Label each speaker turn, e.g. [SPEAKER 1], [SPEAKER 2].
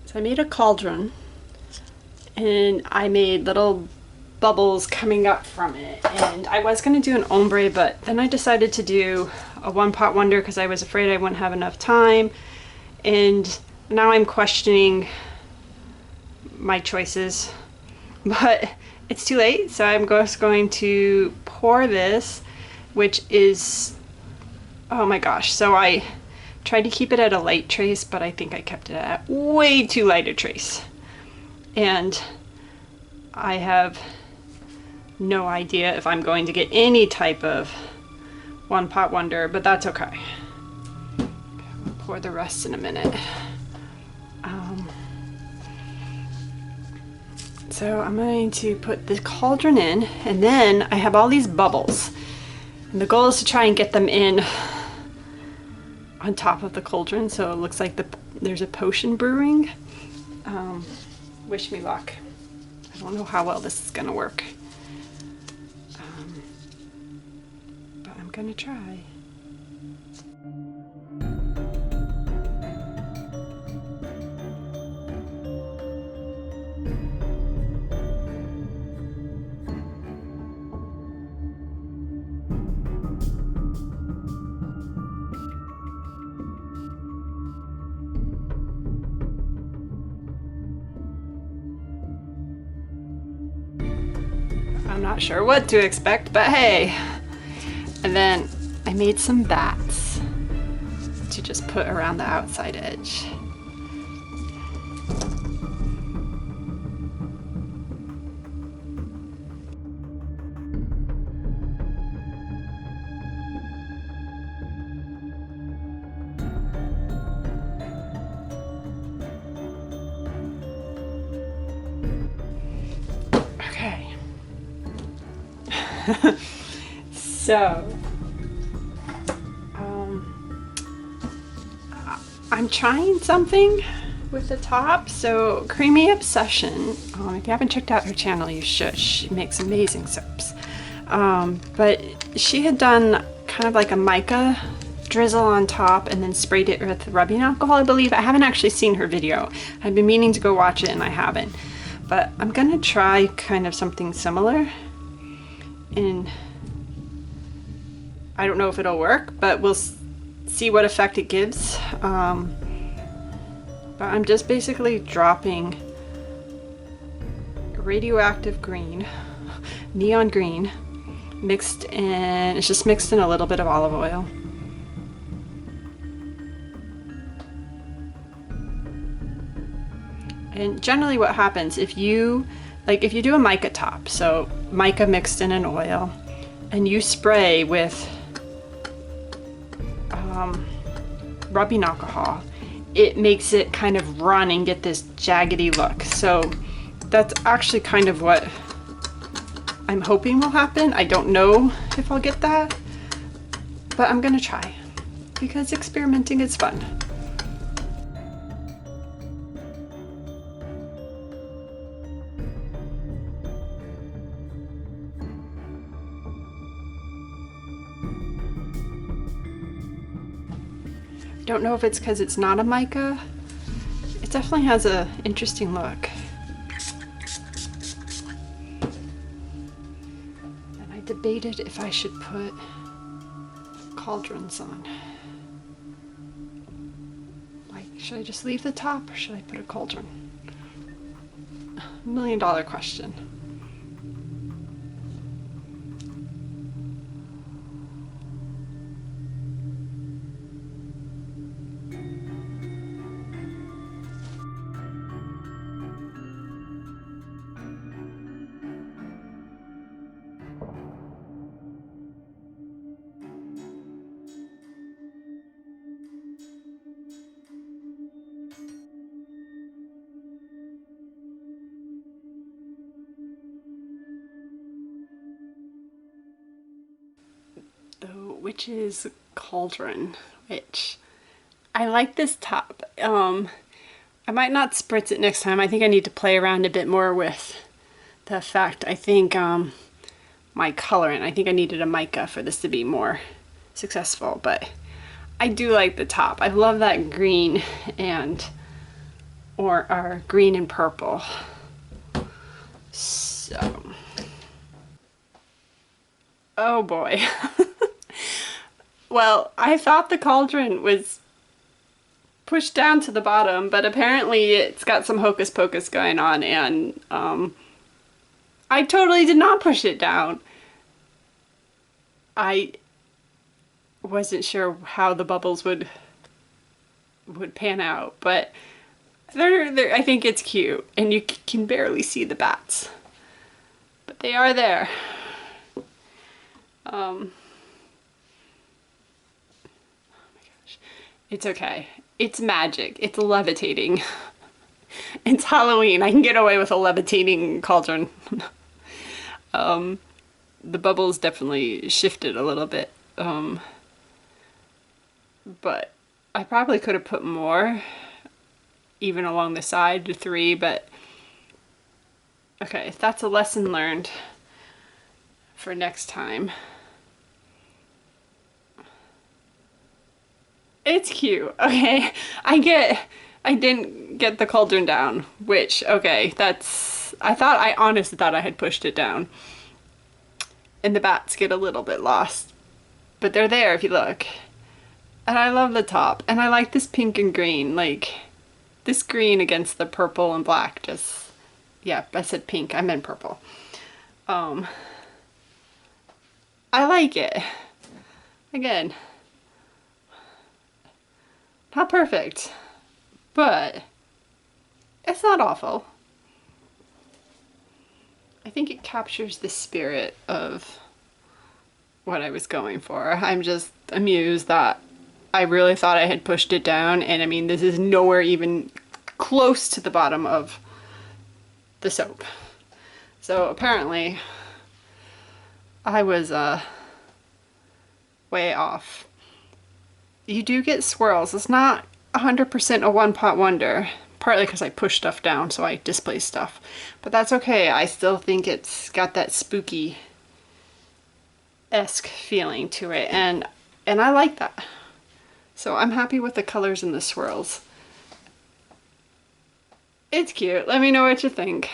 [SPEAKER 1] So I made a cauldron and I made little bubbles coming up from it, and I was going to do an ombre, but then I decided to do a one pot wonder because I was afraid I wouldn't have enough time, and now I'm questioning my choices, but it's too late, so I'm just going to pour this, which is, oh my gosh, so I tried to keep it at a light trace, but I think I kept it at way too light a trace, and I have no idea if I'm going to get any type of one pot wonder, but that's okay. I'll pour the rest in a minute. So I'm going to put the cauldron in, and then I have all these bubbles, and the goal is to try and get them in on top of the cauldron so it looks like there's a potion brewing. Wish me luck. I don't know how well this is gonna work. But I'm gonna try. I'm not sure what to expect, but hey. And then I made some bats to just put around the outside edge. Okay. So, I'm trying something with the top. So, Creamy Obsession, if you haven't checked out her channel, you should. She makes amazing soaps. But she had done kind of like a mica drizzle on top and then sprayed it with rubbing alcohol, I believe. I haven't actually seen her video. I've been meaning to go watch it and I haven't. But I'm gonna try kind of something similar. And I don't know if it'll work, but we'll see what effect it gives. But I'm just basically dropping radioactive green, neon green, mixed in, it's just mixed in a little bit of olive oil. And generally what happens if you do a mica top, so mica mixed in an oil, and you spray with rubbing alcohol, it makes it kind of run and get this jaggedy look. So that's actually kind of what I'm hoping will happen. I don't know if I'll get that, but I'm gonna try because experimenting is fun. Don't know if it's because it's not a mica. It definitely has a interesting look. And I debated if I should put cauldrons on. Like, should I just leave the top or should I put a cauldron? $1 million question. Witch's Cauldron, which I like this top. I might not spritz it next time. I think I need to play around a bit more with the effect. I think my colorant, I think I needed a mica for this to be more successful, but I do like the top. I love that green, and or are green and purple. So, oh boy. Well, I thought the cauldron was pushed down to the bottom, but apparently it's got some hocus pocus going on, and I totally did not push it down. I wasn't sure how the bubbles would pan out, but they're I think it's cute, and you can barely see the bats, but they are there. Oh my gosh, it's okay. It's magic. It's levitating. It's Halloween. I can get away with a levitating cauldron. The bubbles definitely shifted a little bit, but I probably could have put more, even along the side to 3, but okay, that's a lesson learned for next time. It's cute, okay? I didn't get the cauldron down, which, okay, I honestly thought I had pushed it down. And the bats get a little bit lost, but they're there if you look. And I love the top, and I like this pink and green, like this green against the purple and black, just, yeah, I said pink, I meant purple. I like it. Again, not perfect, but it's not awful. I think it captures the spirit of what I was going for. I'm just amused that I really thought I had pushed it down, and I mean, this is nowhere even close to the bottom of the soap. So apparently I was way off. You do get swirls. It's not 100% a one-pot wonder, partly because I push stuff down so I displace stuff, but that's okay. I still think it's got that spooky-esque feeling to it, and I like that. So I'm happy with the colors and the swirls. It's cute. Let me know what you think.